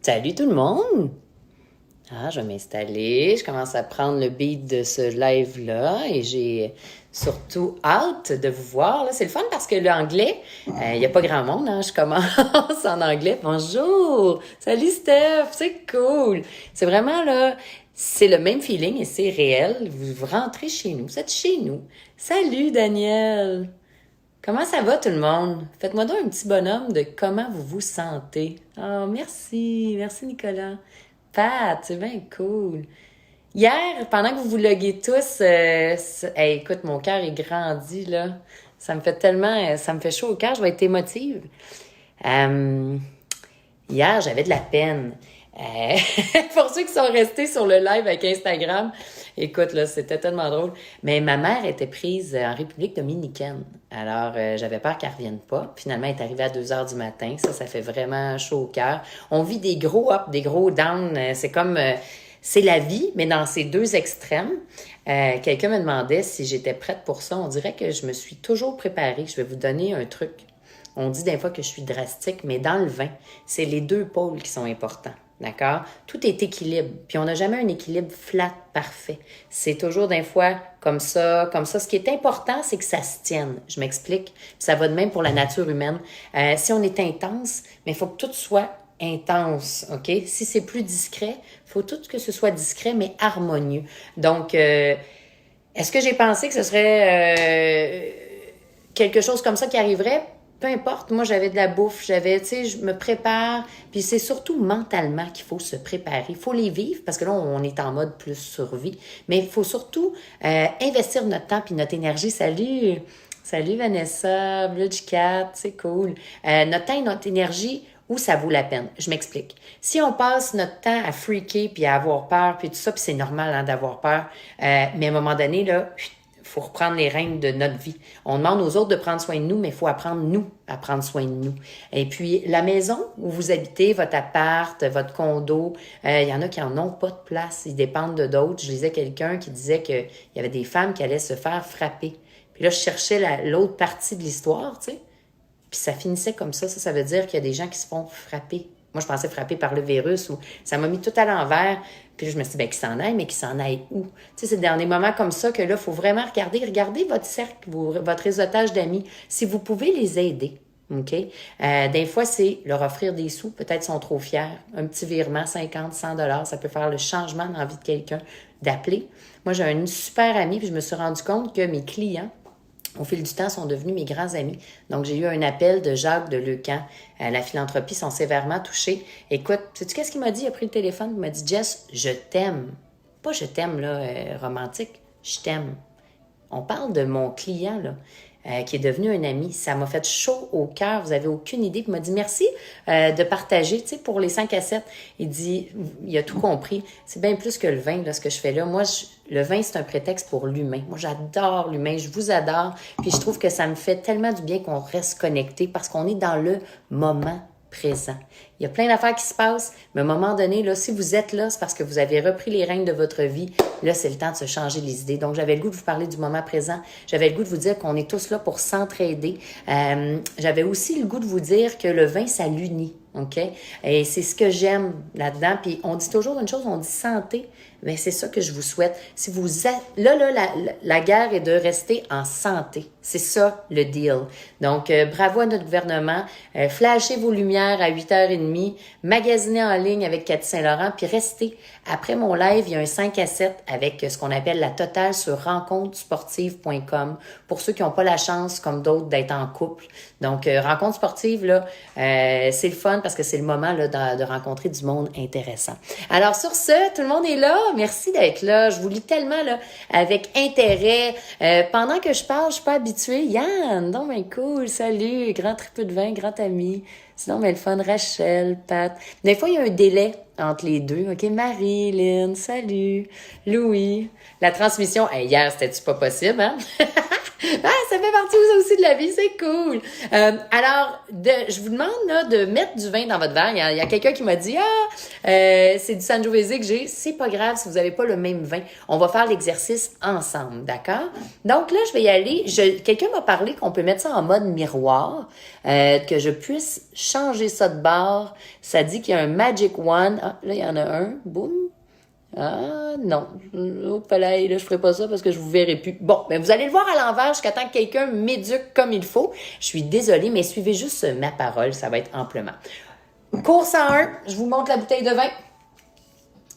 Salut tout le monde! Ah, je vais m'installer, je commence à prendre le beat de ce live-là et j'ai surtout hâte de vous voir. Là, c'est le fun parce que l'anglais, il n'y a pas grand monde, hein? Je commence en anglais. Bonjour! Salut Steph! C'est cool! C'est vraiment là, c'est le même feeling et c'est réel. Vous rentrez chez nous, vous êtes chez nous. Salut Daniel! Comment ça va tout le monde? Faites-moi donc un petit bonhomme de comment vous vous sentez. Oh, merci. Merci Nicolas. Pat, c'est bien cool. Hier, pendant que vous vous loguez tous, hey, écoute, mon cœur est grandi, là. Ça me fait tellement, ça me fait chaud au cœur, je vais être émotive. Euh, Hier, j'avais de la peine. Euh, pour ceux qui sont restés sur le live avec Instagram, écoute, là, c'était tellement drôle. Mais ma mère était prise en République dominicaine. Alors, j'avais peur qu'elle revienne pas. Finalement, elle est arrivée à 2 heures du matin. Ça fait vraiment chaud au cœur. On vit des gros up, des gros down. C'est comme... c'est la vie, mais dans ces deux extrêmes. Quelqu'un me demandait si j'étais prête pour ça. On dirait que je me suis toujours préparée. Je vais vous donner un truc. On dit des fois que je suis drastique, mais dans le vin, c'est les deux pôles qui sont importants. D'accord? Tout est équilibre. Puis on n'a jamais un équilibre flat, parfait. C'est toujours des fois comme ça, comme ça. Ce qui est important, c'est que ça se tienne. Je m'explique. Puis ça va de même pour la nature humaine. Si on est intense, mais il faut que tout soit intense, OK? Si c'est plus discret, il faut tout que ce soit discret, mais harmonieux. Donc, est-ce que j'ai pensé que ce serait quelque chose comme ça qui arriverait? Peu importe, moi j'avais de la bouffe, tu sais, je me prépare, puis c'est surtout mentalement qu'il faut se préparer. Il faut les vivre, parce que là, on est en mode plus survie, mais il faut surtout investir notre temps puis notre énergie. Salut Vanessa, Bludge Cat, c'est cool. Notre temps et notre énergie, où ça vaut la peine. Je m'explique. Si on passe notre temps à freaker puis à avoir peur, puis tout ça, puis c'est normal hein, d'avoir peur, mais à un moment donné, là, faut reprendre les rênes de notre vie. On demande aux autres de prendre soin de nous, mais il faut apprendre, nous, à prendre soin de nous. Et puis, la maison où vous habitez, votre appart, votre condo, il y en a qui en ont pas de place. Ils dépendent de d'autres. Je lisais quelqu'un qui disait qu'il y avait des femmes qui allaient se faire frapper. Puis là, je cherchais l'autre partie de l'histoire, tu sais. Puis ça finissait comme ça. Ça veut dire qu'il y a des gens qui se font frapper. Moi, je pensais frapper par le virus ou ça m'a mis tout à l'envers. Puis là, je me suis dit, ben, qu'il s'en aille, mais qu'il s'en aille où? Tu sais, c'est dans des moments comme ça que là, il faut vraiment regardez votre cercle, votre réseautage d'amis. Si vous pouvez les aider, OK? Des fois, c'est leur offrir des sous. Peut-être qu'ils sont trop fiers. Un petit virement, 50, 100 $, ça peut faire le changement dans la vie de quelqu'un d'appeler. Moi, j'ai une super amie, puis je me suis rendu compte que mes clients, au fil du temps, sont devenus mes grands amis. Donc, j'ai eu un appel de Jacques de Leucan. La philanthropie sont sévèrement touchés. Écoute, sais-tu qu'est-ce qu'il m'a dit? Il a pris le téléphone, il m'a dit, Jess, je t'aime. Pas je t'aime, là, romantique. Je t'aime. On parle de mon client, là. Qui est devenu un ami. Ça m'a fait chaud au cœur. Vous avez aucune idée. Puis il m'a dit merci de partager, tu sais, pour les 5 à 7. Il dit, il a tout compris. C'est bien plus que le vin, là, ce que je fais là. Moi, le vin, c'est un prétexte pour l'humain. Moi, j'adore l'humain. Je vous adore. Puis je trouve que ça me fait tellement du bien qu'on reste connecté parce qu'on est dans le moment présent. Il y a plein d'affaires qui se passent, mais à un moment donné, là, si vous êtes là, c'est parce que vous avez repris les rênes de votre vie. Là, c'est le temps de se changer les idées. Donc, j'avais le goût de vous parler du moment présent. J'avais le goût de vous dire qu'on est tous là pour s'entraider. J'avais aussi le goût de vous dire que le vin, ça l'unit. OK? Et c'est ce que j'aime là-dedans. Puis, on dit toujours une chose, on dit santé. Mais c'est ça que je vous souhaite. Si vous êtes... Là, la guerre est de rester en santé. C'est ça, le deal. Donc, bravo à notre gouvernement. Flashez vos lumières à 8h30. Magasinez en ligne avec Cathy Saint-Laurent. Puis restez. Après mon live, il y a un 5 à 7 avec ce qu'on appelle la totale sur rencontresportive.com pour ceux qui n'ont pas la chance, comme d'autres, d'être en couple. Donc, rencontre sportive, là, c'est le fun parce que c'est le moment là, de rencontrer du monde intéressant. Alors, sur ce, tout le monde est là. Merci d'être là. Je vous lis tellement là avec intérêt. Pendant que je parle, je suis pas habituée. Yann, donc ben cool, salut, grand triple de vin, grand ami. Sinon, mais le fun, Rachel, Pat. Des fois, il y a un délai entre les deux. OK, Marie-Lynn, salut. Louis. La transmission, hey, hier, c'était-tu pas possible, hein? Ah, ça fait partie aussi de la vie, c'est cool. Alors, je vous demande là, de mettre du vin dans votre verre. Il y a quelqu'un qui m'a dit, c'est du Sangiovese que j'ai. C'est pas grave si vous n'avez pas le même vin. On va faire l'exercice ensemble, d'accord? Donc là, je vais y aller. Quelqu'un m'a parlé qu'on peut mettre ça en mode miroir, que je puisse changer ça de bord. Ça dit qu'il y a un Magic One. Ah, là, il y en a un. Boum. Ah, non. Au palais, là, je ferai pas ça parce que je vous verrai plus. Bon, ben, vous allez le voir à l'envers jusqu'à temps que quelqu'un m'éduque comme il faut. Je suis désolée, mais suivez juste ma parole. Ça va être amplement. Course en 1. Je vous montre la bouteille de vin.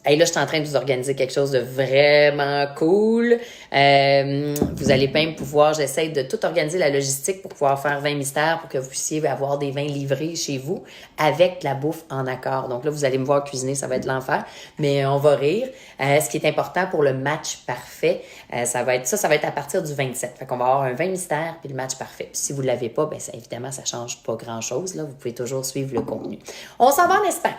Et là, je suis en train de vous organiser quelque chose de vraiment cool. Vous allez même pouvoir, j'essaie de tout organiser la logistique pour pouvoir faire 20 mystères pour que vous puissiez avoir des vins livrés chez vous avec de la bouffe en accord. Donc là, vous allez me voir cuisiner, ça va être l'enfer, mais on va rire. Ce qui est important pour le match parfait, ça va être à partir du 27. Fait qu'on va avoir un 20 mystères puis le match parfait. Puis si vous ne l'avez pas, ben évidemment, ça change pas grand-chose. Là, vous pouvez toujours suivre le contenu. On s'en va en Espagne.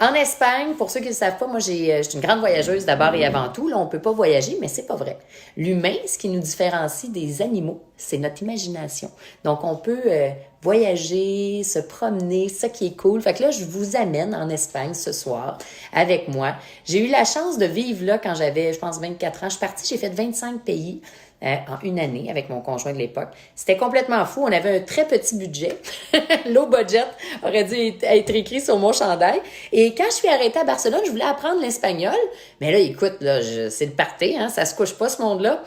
En Espagne, pour ceux qui ne le savent pas, moi, je suis une grande voyageuse d'abord et avant tout. Là, on peut pas voyager, mais c'est pas vrai. L'humain, ce qui nous différencie des animaux, c'est notre imagination. Donc, on peut voyager, se promener, ça qui est cool. Fait que là, je vous amène en Espagne ce soir avec moi. J'ai eu la chance de vivre là quand j'avais, je pense, 24 ans. Je suis partie, j'ai fait 25 pays. En une année avec mon conjoint de l'époque. C'était complètement fou. On avait un très petit budget. Low budget aurait dû être écrit sur mon chandail. Et quand je suis arrêtée à Barcelone, je voulais apprendre l'espagnol. Mais là, écoute, là, c'est le party, hein, ça se couche pas ce monde-là.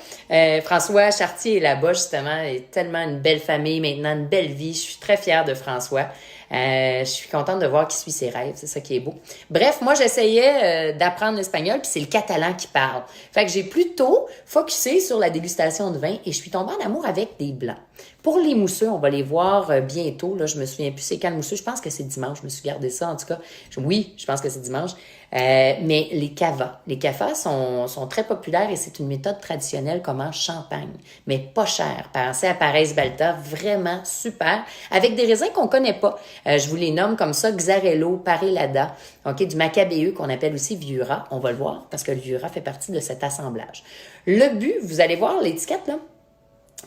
François Chartier est là-bas, justement. Il est tellement une belle famille, maintenant une belle vie. Je suis très fière de François. Je suis contente de voir qu'il suit ses rêves, c'est ça qui est beau. Bref, moi j'essayais d'apprendre l'espagnol, puis c'est le catalan qui parle. Fait que j'ai plutôt focusé sur la dégustation de vin et je suis tombée en amour avec des blancs. Pour les mousseux, on va les voir bientôt. Là, je me souviens plus c'est quand le mousseux. Je pense que c'est dimanche. Je me suis gardé ça en tout cas. Oui, je pense que c'est dimanche. Mais les cavas. Les cavas sont très populaires et c'est une méthode traditionnelle comme en champagne. Mais pas cher. Pensez à Parés Balta, vraiment super. Avec des raisins qu'on connaît pas. Je vous les nomme comme ça. Xarello, Parellada. OK, du Macabeu qu'on appelle aussi Viura. On va le voir parce que le Viura fait partie de cet assemblage. Le but, vous allez voir l'étiquette là.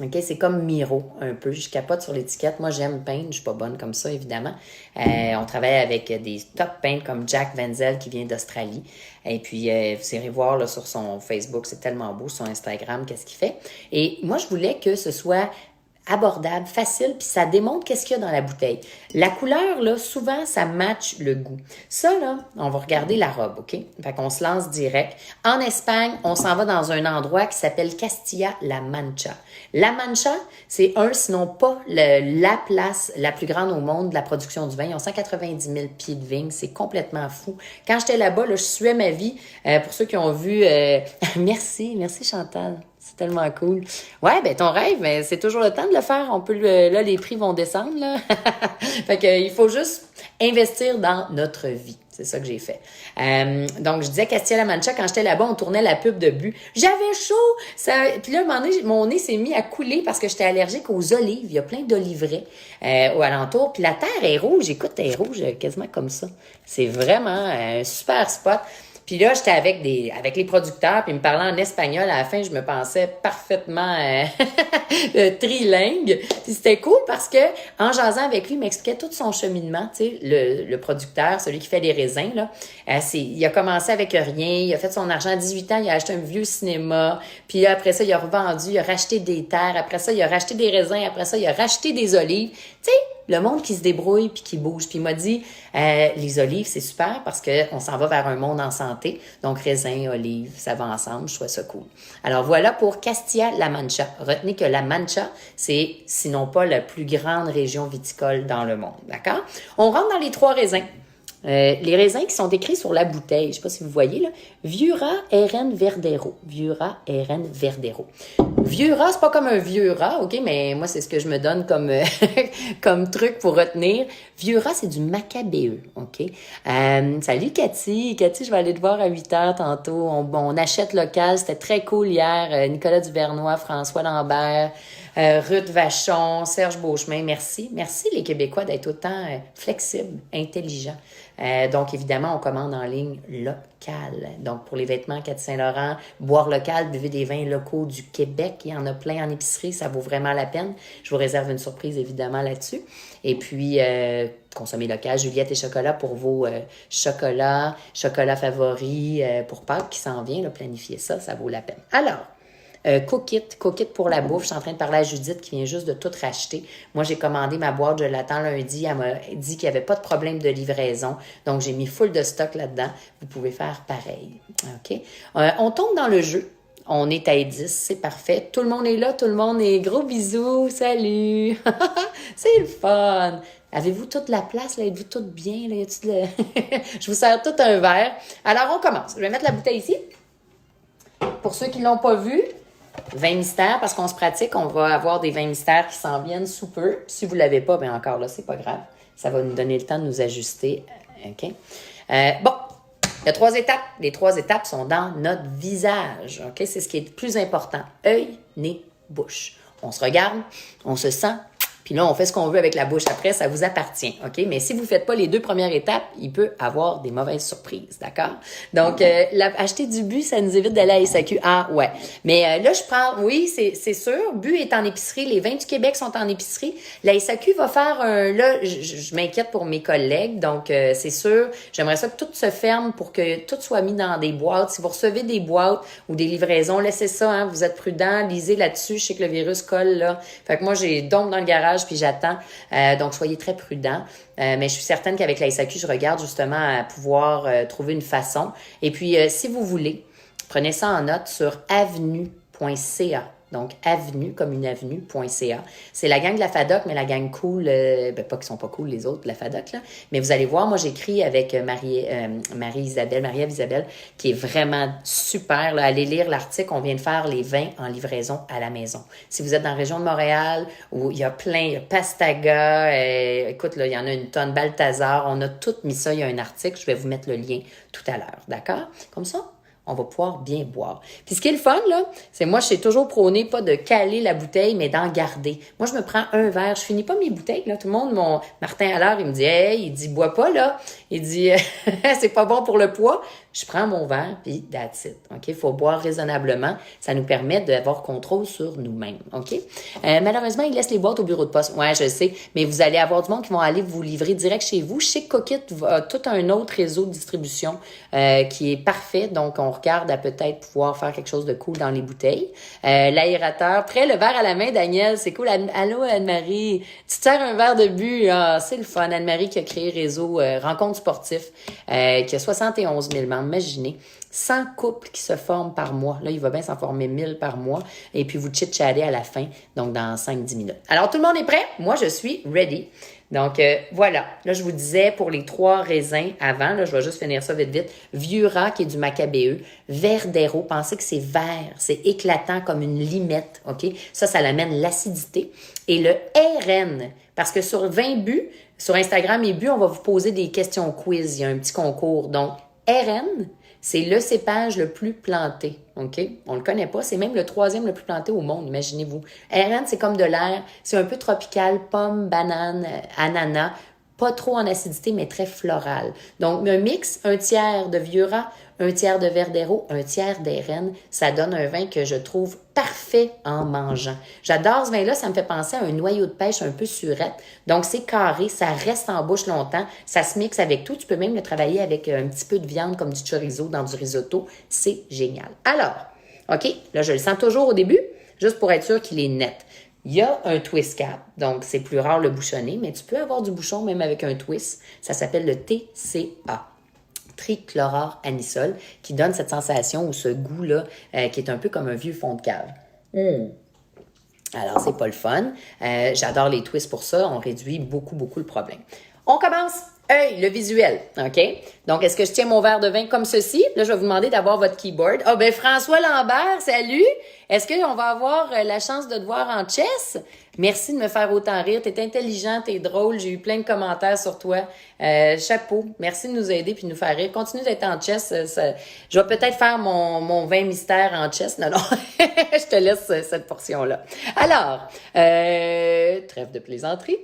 OK, c'est comme Miro, un peu. Je capote sur l'étiquette. Moi, j'aime peindre. Je suis pas bonne comme ça, évidemment. On travaille avec des top peintres comme Jack Wenzel qui vient d'Australie. Et puis, vous irez voir là, sur son Facebook. C'est tellement beau. Sur Instagram, qu'est-ce qu'il fait. Et moi, je voulais que ce soit abordable, facile, puis ça démontre qu'est-ce qu'il y a dans la bouteille. La couleur, là, souvent, ça match le goût. Ça, là, on va regarder la robe, OK? Fait qu'on se lance direct. En Espagne, on s'en va dans un endroit qui s'appelle Castilla-La Mancha. La Mancha, c'est sinon pas la place la plus grande au monde de la production du vin. Ils ont 190 000 pieds de vigne. C'est complètement fou. Quand j'étais là-bas, là, je suais ma vie. Pour ceux qui ont vu... Merci Chantal. C'est tellement cool. Ouais, ben ton rêve, mais c'est toujours le temps de le faire. On peut là, les prix vont descendre, là. Fait que il faut juste investir dans notre vie. C'est ça que j'ai fait. Donc, je disais Castilla-La Mancha, quand j'étais là-bas, on tournait la pub de but. J'avais chaud! Puis là, à un moment donné, mon nez s'est mis à couler parce que j'étais allergique aux olives. Il y a plein d'oliveraies au alentour. Puis la terre est rouge. Écoute, elle est rouge quasiment comme ça. C'est vraiment un super spot. Puis là, j'étais avec les producteurs, puis ils me parlaient en espagnol. À la fin, je me pensais parfaitement trilingue. Puis c'était cool parce que en jasant avec lui, il m'expliquait tout son cheminement. Tu sais, le producteur, celui qui fait les raisins, là, il a commencé avec rien. Il a fait son argent à 18 ans. Il a acheté un vieux cinéma. Puis là, après ça, il a revendu. Il a racheté des terres. Après ça, il a racheté des raisins. Après ça, il a racheté des olives. Tu sais, le monde qui se débrouille puis qui bouge. Puis il m'a dit, les olives, c'est super parce qu'on s'en va vers un monde en santé. Donc, raisins, olives, ça va ensemble. Je trouve ça cool. Alors, voilà pour Castilla-La Mancha. Retenez que la Mancha, c'est sinon pas la plus grande région viticole dans le monde. D'accord? On rentre dans les 3 raisins. Les raisins qui sont décrits sur la bouteille, je ne sais pas si vous voyez là, Viura RN Verdero. Viura RN Verdero. Viura, c'est pas comme un vieux rat, OK, mais moi, c'est ce que je me donne comme, comme truc pour retenir. Viura, c'est du Macabeu, OK? Salut Cathy. Cathy, je vais aller te voir à 8h tantôt. On achète local, c'était très cool hier. Nicolas Duvernois, François Lambert, Ruth Vachon, Serge Beauchemin, merci. Merci les Québécois d'être autant flexibles, intelligents. Donc, évidemment, on commande en ligne local. Donc, pour les vêtements Cat Saint-Laurent, boire local, buvez des vins locaux du Québec. Il y en a plein en épicerie, ça vaut vraiment la peine. Je vous réserve une surprise, évidemment, là-dessus. Et puis, consommer local, Juliette et Chocolat pour vos chocolats favoris pour Pâques qui s'en vient. Là, planifiez ça, ça vaut la peine. Alors, Cookit pour la bouffe. Je suis en train de parler à Judith qui vient juste de tout racheter. Moi, j'ai commandé ma boîte, je l'attends lundi. Elle m'a dit qu'il n'y avait pas de problème de livraison. Donc, j'ai mis full de stock là-dedans. Vous pouvez faire pareil. OK? On tombe dans le jeu. On est à 10, c'est parfait. Tout le monde est là, tout le monde est gros bisous, salut! C'est le fun! Avez-vous toute la place, là? Êtes-vous toutes bien? Là? Je vous sers tout un verre. Alors, on commence. Je vais mettre la bouteille ici. Pour ceux qui ne l'ont pas vu, vin mystère, parce qu'on se pratique, on va avoir des vins mystères qui s'en viennent sous peu. Si vous ne l'avez pas, bien encore là, c'est pas grave. Ça va nous donner le temps de nous ajuster. OK? Bon, il y a 3 étapes. Les 3 étapes sont dans notre visage. OK? C'est ce qui est le plus important. Œil, nez, bouche. On se regarde, on se sent, puis là, on fait ce qu'on veut avec la bouche après, ça vous appartient, OK? Mais si vous ne faites pas les 2 premières étapes, il peut avoir des mauvaises surprises, d'accord? Donc, acheter du bu, ça nous évite d'aller à SAQ. Ah, ouais. Mais là, je prends, oui, c'est sûr, bu est en épicerie, les vins du Québec sont en épicerie. La SAQ va faire là, je m'inquiète pour mes collègues, donc c'est sûr, j'aimerais ça que tout se ferme pour que tout soit mis dans des boîtes. Si vous recevez des boîtes ou des livraisons, laissez ça, hein, vous êtes prudents, lisez là-dessus, je sais que le virus colle, là. Fait que moi, j'ai donc dans le garage, puis j'attends. Donc, soyez très prudents. Mais je suis certaine qu'avec la SAQ, je regarde justement à pouvoir trouver une façon. Et puis, si vous voulez, prenez ça en note sur avenue.ca. Donc, avenue, comme une avenue.ca. C'est la gang de la FADOC, mais la gang cool, pas qu'ils sont pas cool les autres, la FADOC, là. Mais vous allez voir, moi, j'écris avec Marie-Ève Isabelle, qui est vraiment super, là. Allez lire l'article, on vient de faire les vins en livraison à la maison. Si vous êtes dans la région de Montréal, où il y a plein, il y a Pastaga, écoute, là, il y en a une tonne, Balthazar, on a tout mis ça, il y a un article, je vais vous mettre le lien tout à l'heure, d'accord? Comme ça, on va pouvoir bien boire. Puis ce qui est le fun, là, c'est moi, je suis toujours prôné pas de caler la bouteille, mais d'en garder. Moi, je me prends un verre, je finis pas mes bouteilles, là. Tout le monde, Martin Allard, il me dit, hey, il dit, bois pas, là. Il dit, c'est pas bon pour le poids. Je prends mon verre, puis that's it. OK? Il faut boire raisonnablement. Ça nous permet d'avoir contrôle sur nous-mêmes. OK? Malheureusement, ils laissent les boîtes au bureau de poste. Ouais, je sais. Mais vous allez avoir du monde qui vont aller vous livrer direct chez vous. Je sais que Cookit a tout un autre réseau de distribution qui est parfait. Donc, on regarde à peut-être pouvoir faire quelque chose de cool dans les bouteilles. L'aérateur. Prêt, le verre à la main, Daniel. C'est cool. Allô, Anne-Marie. Tu te sers un verre de but. Ah, c'est le fun. Anne-Marie qui a créé Réseau Rencontre Sportif, qui a 71 000 membres. Imaginez, 100 couples qui se forment par mois. Là, il va bien s'en former 1000 par mois. Et puis, vous chit-chattez à la fin, donc dans 5-10 minutes. Alors, tout le monde est prêt? Moi, je suis ready. Donc, voilà. Là, je vous disais, pour les 3 raisins avant, là, je vais juste finir ça vite, vite. Viura, qui est du macabéeux. Verdero, pensez que c'est vert. C'est éclatant comme une limette, OK? Ça l'amène l'acidité. Et le RN, parce que sur 20 buts, sur Instagram et buts, on va vous poser des questions quiz. Il y a un petit concours. Donc, RN, c'est le cépage le plus planté, OK? On le connaît pas, c'est même le 3e le plus planté au monde, imaginez-vous. RN, c'est comme de l'air, c'est un peu tropical, pomme, banane, ananas, pas trop en acidité, mais très floral. Donc, un mix, 1 tiers de Viura, 1 tiers de Verdero, 1 tiers d'RN, ça donne un vin que je trouve parfait en mangeant. J'adore ce vin-là, ça me fait penser à un noyau de pêche un peu surette. Donc, c'est carré, ça reste en bouche longtemps, ça se mixe avec tout. Tu peux même le travailler avec un petit peu de viande comme du chorizo dans du risotto. C'est génial. Alors, OK, là, je le sens toujours au début, juste pour être sûr qu'il est net. Il y a un twist cap, donc c'est plus rare le bouchonner, mais tu peux avoir du bouchon même avec un twist. Ça s'appelle le TCA. Trichloroanisole, qui donne cette sensation ou ce goût-là, qui est un peu comme un vieux fond de cave. Alors, c'est pas le fun. J'adore les twists pour ça. On réduit beaucoup, beaucoup le problème. On commence. Œil, le visuel, OK? Donc, est-ce que je tiens mon verre de vin comme ceci? Là, je vais vous demander d'avoir votre keyboard. Ah, ben François Lambert, salut! Est-ce qu'on va avoir la chance de te voir en chess? Merci de me faire autant rire. T'es intelligent, t'es drôle. J'ai eu plein de commentaires sur toi. Chapeau. Merci de nous aider puis de nous faire rire. Continue d'être en chess. Je vais peut-être faire mon 20 mystères en chess. Non, je te laisse cette portion-là. Alors, trêve de plaisanterie.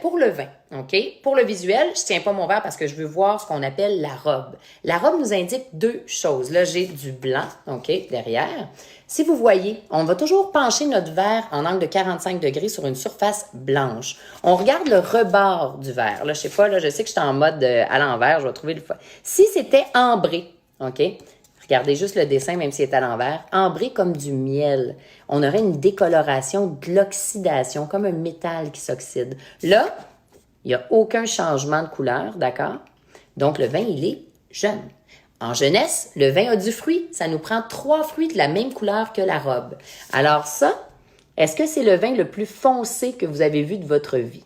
Pour le vin, OK? Pour le visuel, je tiens pas mon verre parce que je veux voir ce qu'on appelle la robe. La robe nous indique deux choses. Là, j'ai du blanc, OK, derrière. Si vous voyez, on va toujours pencher notre verre en angle de 45 degrés sur une surface blanche. On regarde le rebord du verre. Là, je sais pas, là, je sais que je suis en mode à l'envers, je vais trouver le... Si c'était ambré, OK? Regardez juste le dessin, même s'il est à l'envers. Ambré comme du miel. On aurait une décoloration, de l'oxydation, comme un métal qui s'oxyde. Là, il n'y a aucun changement de couleur, d'accord? Donc, le vin, il est jeune. En jeunesse, le vin a du fruit. Ça nous prend 3 fruits de la même couleur que la robe. Alors ça, est-ce que c'est le vin le plus foncé que vous avez vu de votre vie?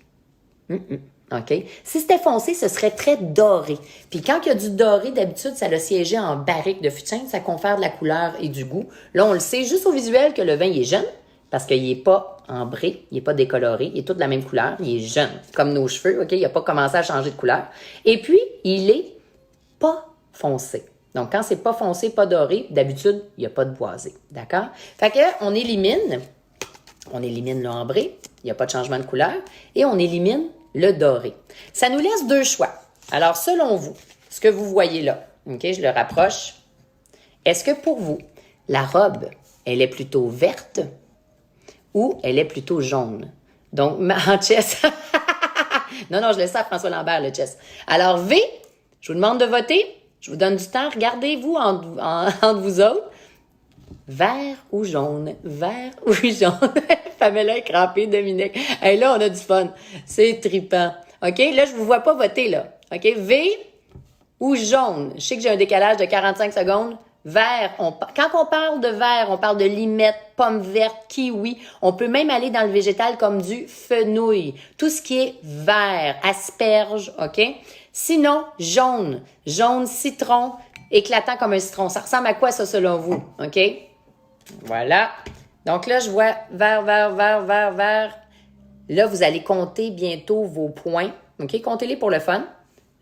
OK? Si c'était foncé, ce serait très doré. Puis quand il y a du doré, d'habitude, ça a siégé en barrique de fût de chêne, ça confère de la couleur et du goût. Là, on le sait juste au visuel que le vin, il est jeune, parce qu'il n'est pas ambré, il n'est pas décoloré, il est tout de la même couleur, il est jeune, comme nos cheveux, OK? Il n'a pas commencé à changer de couleur. Et puis, il est pas foncé. Donc, quand c'est pas foncé, pas doré, d'habitude, il n'y a pas de boisé. D'accord? Fait que, on élimine le ambré, il n'y a pas de changement de couleur, et on élimine le doré. Ça nous laisse 2 choix. Alors, selon vous, ce que vous voyez là, OK, je le rapproche. Est-ce que pour vous, la robe, elle est plutôt verte ou elle est plutôt jaune? Donc, en chess. non, je laisse ça à François Lambert, le chess. Alors, V, je vous demande de voter. Je vous donne du temps. Regardez-vous entre vous autres. Vert ou jaune? Vert ou jaune? Pamela est crampée, Dominique. Et là, on a du fun. C'est trippant. OK? Là, je vous vois pas voter, là. OK? V ou jaune? Je sais que j'ai un décalage de 45 secondes. Vert. Quand on parle de vert, on parle de limette, pomme verte, kiwi. On peut même aller dans le végétal comme du fenouil. Tout ce qui est vert, asperge, OK? Sinon, jaune. Jaune, citron, éclatant comme un citron. Ça ressemble à quoi, ça, selon vous? OK? Voilà. Donc là, je vois vert, vert, vert, vert, vert. Là, vous allez compter bientôt vos points. OK? Comptez-les pour le fun.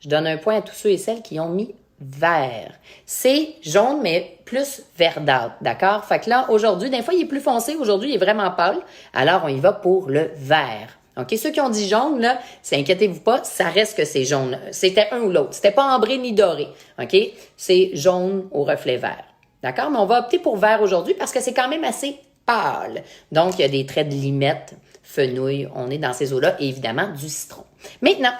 Je donne un point à tous ceux et celles qui ont mis vert. C'est jaune, mais plus verdâtre. D'accord? Fait que là, aujourd'hui, des fois, il est plus foncé. Aujourd'hui, il est vraiment pâle. Alors, on y va pour le vert. OK? Ceux qui ont dit jaune, là, inquiétez-vous pas, ça reste que c'est jaune. C'était un ou l'autre. C'était pas ambré ni doré. OK? C'est jaune au reflet vert. D'accord? Mais on va opter pour vert aujourd'hui parce que c'est quand même assez pâle. Donc, il y a des traits de limette, fenouil. On est dans ces eaux-là. Et évidemment, du citron. Maintenant,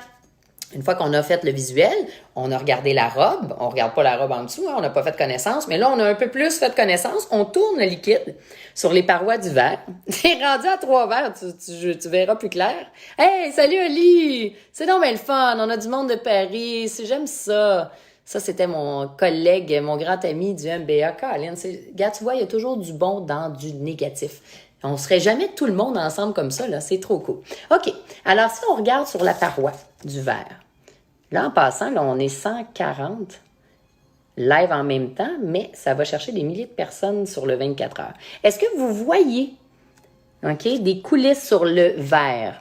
une fois qu'on a fait le visuel, on a regardé la robe. On regarde pas la robe en dessous, hein, on n'a pas fait connaissance. Mais là, on a un peu plus fait connaissance. On tourne le liquide sur les parois du verre. T'es rendu à 3 verres, tu verras plus clair. Hey, salut Oli! C'est donc bien le fun. On a du monde de Paris. J'aime ça. Ça, c'était mon collègue, mon grand ami du MBA, Colin. Regarde, tu vois, il y a toujours du bon dans du négatif. On serait jamais tout le monde ensemble comme ça, là. C'est trop cool. OK. Alors, si on regarde sur la paroi du verre, là, en passant, là, on est 140 live en même temps, mais ça va chercher des milliers de personnes sur le 24 heures. Est-ce que vous voyez, OK, des coulisses sur le verre?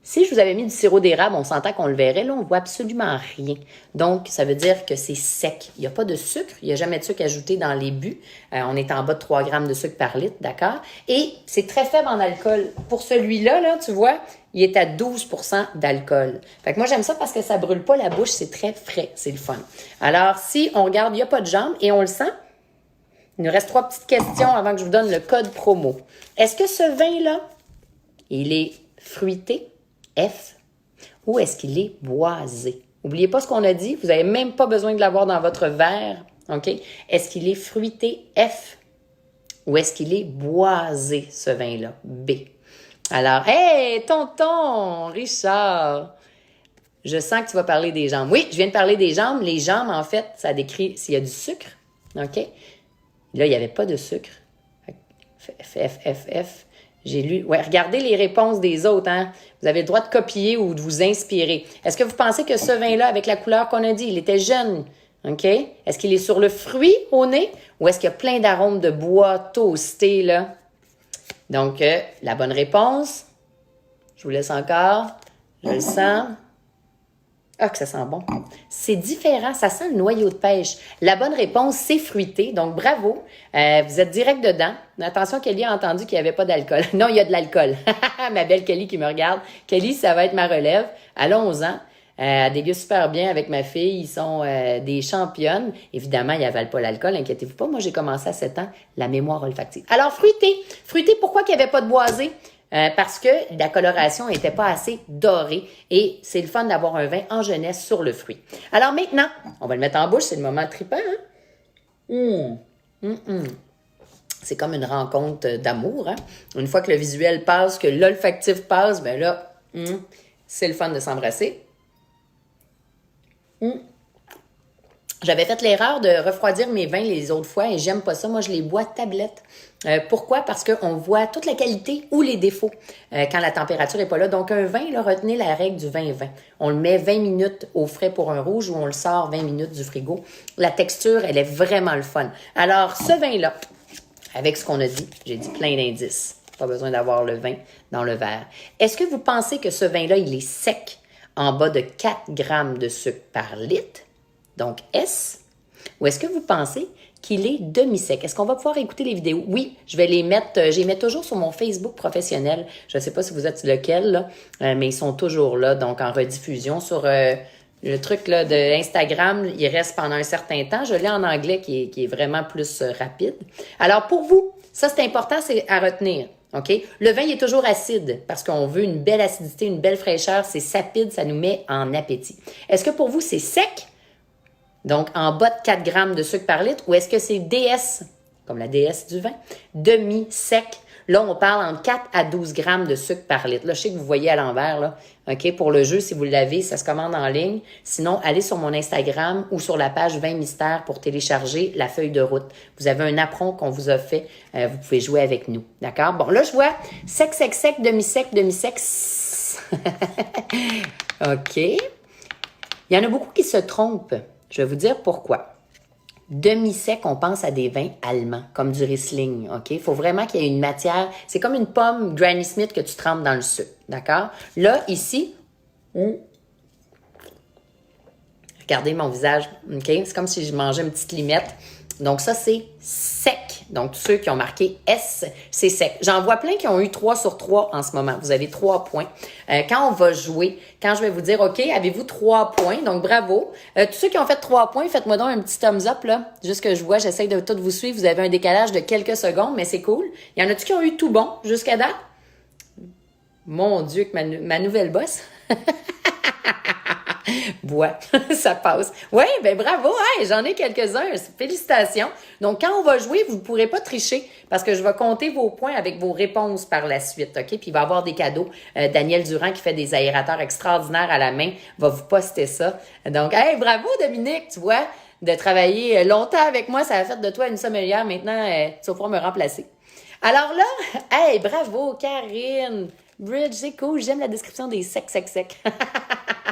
Si je vous avais mis du sirop d'érable, on s'entend qu'on le verrait. Là, on voit absolument rien. Donc, ça veut dire que c'est sec. Il n'y a pas de sucre. Il n'y a jamais de sucre ajouté dans les buts. On est en bas de 3 grammes de sucre par litre, d'accord? Et c'est très faible en alcool. Pour celui-là, là, tu vois, il est à 12% d'alcool. Fait que moi, j'aime ça parce que ça brûle pas la bouche. C'est très frais. C'est le fun. Alors, si on regarde, il n'y a pas de jambes et on le sent. Il nous reste 3 petites questions avant que je vous donne le code promo. Est-ce que ce vin-là, il est fruité? F, ou est-ce qu'il est boisé? N'oubliez pas ce qu'on a dit, vous n'avez même pas besoin de l'avoir dans votre verre, OK? Est-ce qu'il est fruité? F, ou est-ce qu'il est boisé, ce vin-là? B. Alors, hey, tonton, Richard, je sens que tu vas parler des jambes. Oui, je viens de parler des jambes. Les jambes, en fait, ça décrit s'il y a du sucre, OK? Là, il n'y avait pas de sucre. F. J'ai lu. Ouais, regardez les réponses des autres, hein. Vous avez le droit de copier ou de vous inspirer. Est-ce que vous pensez que ce vin-là, avec la couleur qu'on a dit, il était jeune? OK? Est-ce qu'il est sur le fruit au nez ou est-ce qu'il y a plein d'arômes de bois toasté, là? Donc, la bonne réponse, je vous laisse encore. Je le sens. Ah, que ça sent bon. C'est différent, ça sent le noyau de pêche. La bonne réponse, c'est fruité. Donc, bravo. Vous êtes direct dedans. Attention, Kelly a entendu qu'il n'y avait pas d'alcool. Non, il y a de l'alcool. Ma belle Kelly qui me regarde. Kelly, ça va être ma relève. Elle a 11 ans. Elle déguste super bien avec ma fille. Ils sont des championnes. Évidemment, ils n'avalent pas l'alcool, inquiétez-vous pas. Moi, j'ai commencé à 7 ans, la mémoire olfactive. Alors, fruité. Fruité, pourquoi qu'il n'y avait pas de boisé? Parce que la coloration n'était pas assez dorée et c'est le fun d'avoir un vin en jeunesse sur le fruit. Alors maintenant, on va le mettre en bouche, c'est le moment trippant. Hein? C'est comme une rencontre d'amour. Hein? Une fois que le visuel passe, que l'olfactif passe, ben là, c'est le fun de s'embrasser. J'avais fait l'erreur de refroidir mes vins les autres fois et j'aime pas ça. Moi, je les bois tablette. Pourquoi? Parce qu'on voit toute la qualité ou les défauts quand la température est pas là. Donc, un vin, là, retenez la règle du 20-20. On le met 20 minutes au frais pour un rouge ou on le sort 20 minutes du frigo. La texture, elle est vraiment le fun. Alors, ce vin-là, avec ce qu'on a dit, j'ai dit plein d'indices. Pas besoin d'avoir le vin dans le verre. Est-ce que vous pensez que ce vin-là, il est sec en bas de 4 grammes de sucre par litre? Donc, S. Ou est-ce que vous pensez qu'il est demi-sec? Est-ce qu'on va pouvoir écouter les vidéos? Oui, je vais les mettre, je les mets toujours sur mon Facebook professionnel. Je ne sais pas si vous êtes lequel, là, mais ils sont toujours là, donc en rediffusion sur le truc là, de Instagram. Il reste pendant un certain temps. Je l'ai en anglais qui est vraiment plus rapide. Alors, pour vous, ça c'est important, c'est à retenir. OK? Le vin, il est toujours acide parce qu'on veut une belle acidité, une belle fraîcheur. C'est sapide, ça nous met en appétit. Est-ce que pour vous, c'est sec? Donc, en bas de 4 grammes de sucre par litre, ou est-ce que c'est DS, comme la DS du vin, demi-sec? Là, on parle entre 4 à 12 grammes de sucre par litre. Là, je sais que vous voyez à l'envers, là. OK? Pour le jeu, si vous l'avez, ça se commande en ligne. Sinon, allez sur mon Instagram ou sur la page 20 mystères pour télécharger la feuille de route. Vous avez un apron qu'on vous a fait. Vous pouvez jouer avec nous. D'accord? Bon, là, je vois sec, sec, sec, demi-sec, demi-sec. OK. Il y en a beaucoup qui se trompent. Je vais vous dire pourquoi. Demi-sec, on pense à des vins allemands, comme du Riesling, OK? Il faut vraiment qu'il y ait une matière. C'est comme une pomme Granny Smith que tu trempes dans le sucre, d'accord? Là, ici, regardez mon visage, OK? C'est comme si je mangeais une petite limette. Donc ça, c'est sec. Donc tous ceux qui ont marqué S, c'est sec. J'en vois plein qui ont eu 3 sur 3 en ce moment. Vous avez 3 points. Quand on va jouer, quand je vais vous dire, OK, avez-vous 3 points? Donc bravo. Tous ceux qui ont fait 3 points, faites-moi donc un petit thumbs up, là. Juste que je vois, j'essaie de tout vous suivre. Vous avez un décalage de quelques secondes, mais c'est cool. Il y en a-tu qui ont eu tout bon jusqu'à date? Mon Dieu, que ma nouvelle bosse. Bois, ça passe. Oui, ben bravo, hey, j'en ai quelques-uns. Félicitations. Donc, quand on va jouer, vous ne pourrez pas tricher parce que je vais compter vos points avec vos réponses par la suite, OK? Puis, il va y avoir des cadeaux. Daniel Durand, qui fait des aérateurs extraordinaires à la main, va vous poster ça. Donc, hey, bravo, Dominique, tu vois, de travailler longtemps avec moi. Ça a fait de toi une sommelière. Maintenant, tu vas pouvoir me remplacer. Alors là, hey, bravo, Karine. Bridge, c'est cool. J'aime la description des secs, secs, secs.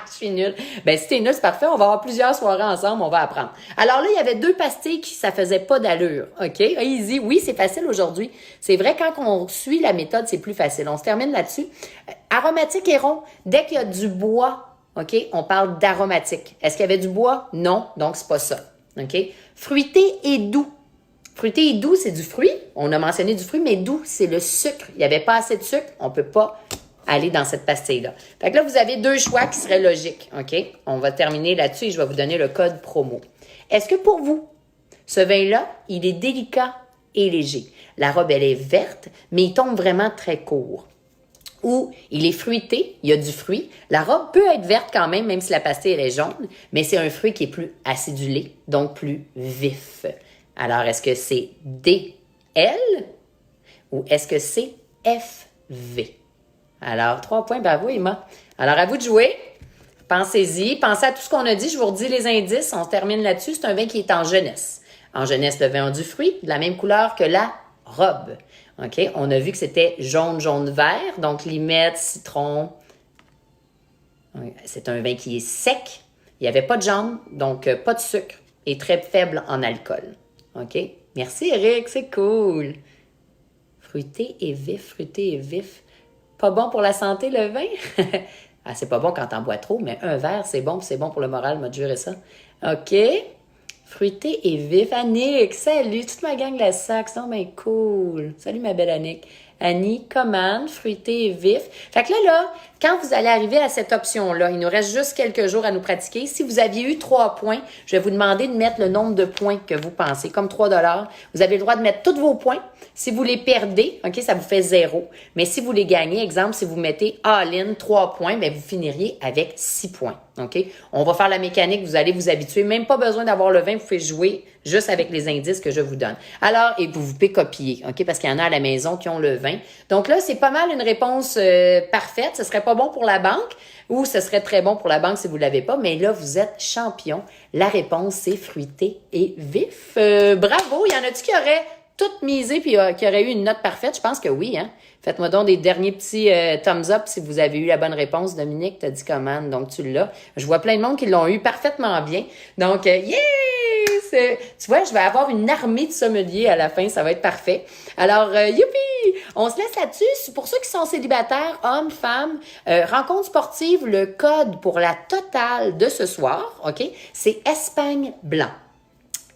Je suis nulle. Ben, si t'es nulle, c'est parfait. On va avoir plusieurs soirées ensemble. On va apprendre. Alors là, il y avait 2 pastilles qui, ça faisait pas d'allure. OK? Easy. Oui, c'est facile aujourd'hui. C'est vrai, quand on suit la méthode, c'est plus facile. On se termine là-dessus. Aromatique et rond. Dès qu'il y a du bois, OK? On parle d'aromatique. Est-ce qu'il y avait du bois? Non. Donc, c'est pas ça. OK? Fruité et doux. Fruité et doux, c'est du fruit. On a mentionné du fruit, mais doux, c'est le sucre. Il n'y avait pas assez de sucre. On peut pas aller dans cette pastille-là. Fait que là, vous avez 2 choix qui seraient logiques, OK? On va terminer là-dessus et je vais vous donner le code promo. Est-ce que pour vous, ce vin-là, il est délicat et léger? La robe, elle est verte, mais il tombe vraiment très court. Ou il est fruité, il y a du fruit. La robe peut être verte quand même, même si la pastille, elle est jaune, mais c'est un fruit qui est plus acidulé, donc plus vif. Alors, est-ce que c'est DL ou est-ce que c'est FV? Alors, 3 points, bravo Emma. Alors, à vous de jouer. Pensez-y. Pensez à tout ce qu'on a dit. Je vous redis les indices. On se termine là-dessus. C'est un vin qui est en jeunesse. En jeunesse, le vin a du fruit, de la même couleur que la robe. OK? On a vu que c'était jaune, jaune, vert. Donc, limette, citron. C'est un vin qui est sec. Il n'y avait pas de jaune, donc pas de sucre. et très faible en alcool. OK? Merci, Eric, c'est cool. Fruité et vif, fruité et vif. Pas bon pour la santé, le vin? Ah, c'est pas bon quand t'en bois trop, mais un verre, c'est bon pour le moral, m'a juré ça. OK? Fruité et vif. Annick, salut, toute ma gang de la sac, c'est donc bien cool. Salut, ma belle Annick. Annie, commande, fruité et vif. Fait que là, quand vous allez arriver à cette option-là, il nous reste juste quelques jours à nous pratiquer. Si vous aviez eu 3 points, je vais vous demander de mettre le nombre de points que vous pensez, comme 3 $. Vous avez le droit de mettre tous vos points. Si vous les perdez, OK, ça vous fait 0. Mais si vous les gagnez, exemple, si vous mettez all-in 3 points, bien, vous finiriez avec 6 points. OK? On va faire la mécanique, vous allez vous habituer. Même pas besoin d'avoir le vin, vous pouvez jouer juste avec les indices que je vous donne. Alors, et vous pouvez copier, OK? Parce qu'il y en a à la maison qui ont le vin. Donc là, c'est pas mal une réponse parfaite. Ce serait pas bon pour la banque ou ce serait très bon pour la banque si vous l'avez pas. Mais là, vous êtes champion. La réponse, c'est fruité et vif. Bravo! Il y en a-tu qui auraient tout misé puis qui auraient eu une note parfaite? Je pense que oui, hein? Faites-moi donc des derniers petits thumbs up si vous avez eu la bonne réponse. Dominique, t'as dit comment? Donc, tu l'as. Je vois plein de monde qui l'ont eu parfaitement bien. Donc, yeah! Tu vois, je vais avoir une armée de sommeliers à la fin. Ça va être parfait. Alors, youpi! On se laisse là-dessus. Pour ceux qui sont célibataires, hommes, femmes, rencontre sportive, le code pour la totale de ce soir, OK? C'est Espagne blanc.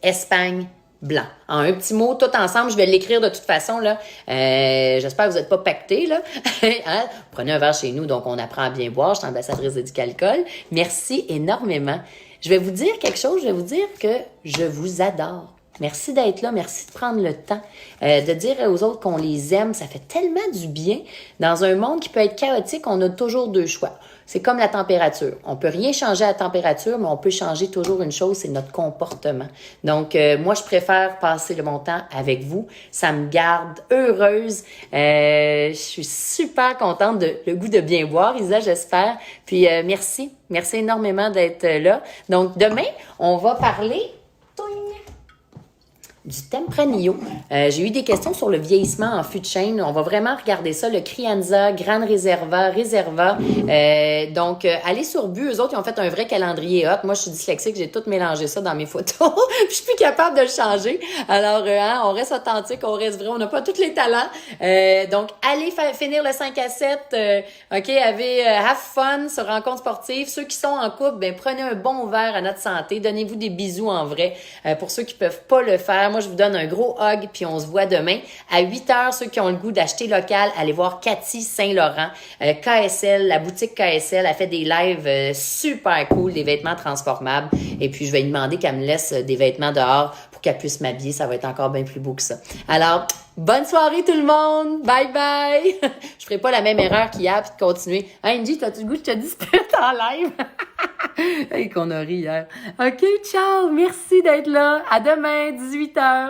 Espagne blanc. En un petit mot, tout ensemble, je vais l'écrire de toute façon, là. J'espère que vous n'êtes pas pactés, là. Hein? Prenez un verre chez nous, donc on apprend à bien boire. Je suis ambassadrice d'Éducalcool. Merci énormément. Je vais vous dire quelque chose, je vais vous dire que je vous adore. Merci d'être là, merci de prendre le temps de dire aux autres qu'on les aime. Ça fait tellement du bien. Dans un monde qui peut être chaotique, on a toujours 2 choix. C'est comme la température. On peut rien changer à la température, mais on peut changer toujours une chose, c'est notre comportement. Donc, moi, je préfère passer le bon temps avec vous. Ça me garde heureuse. Je suis super contente le goût de bien boire, Isa, j'espère. Puis, merci. Merci énormément d'être là. Donc, demain, on va parler du Tempranillo. J'ai eu des questions sur le vieillissement en fût de chêne. On va vraiment regarder ça. Le Crianza, Grande Reserva, Reserva. Donc, allez sur Bu. Eux autres, ils ont fait un vrai calendrier hot. Moi, je suis dyslexique. J'ai tout mélangé ça dans mes photos. Je suis plus capable de le changer. Alors, on reste authentique, on reste vrai. On n'a pas tous les talents. Donc, allez finir le 5 à 7. OK, have fun sur rencontre sportive. Ceux qui sont en couple, ben prenez un bon verre à notre santé. Donnez-vous des bisous en vrai. Pour ceux qui peuvent pas le faire, moi, je vous donne un gros hug, puis on se voit demain. À 8h, ceux qui ont le goût d'acheter local, allez voir Cathy Saint-Laurent. KSL, la boutique KSL, a fait des lives super cool, des vêtements transformables. Et puis, je vais lui demander qu'elle me laisse des vêtements dehors pour qu'elle puisse m'habiller. Ça va être encore bien plus beau que ça. Alors, bonne soirée tout le monde! Bye bye! Je ferai pas la même erreur qu'hier, puis de continuer. Hey, Angie, t'as-tu le goût que je te dispute en live? Hey, qu'on a ri hier. OK, ciao! Merci d'être là. À demain, 18h.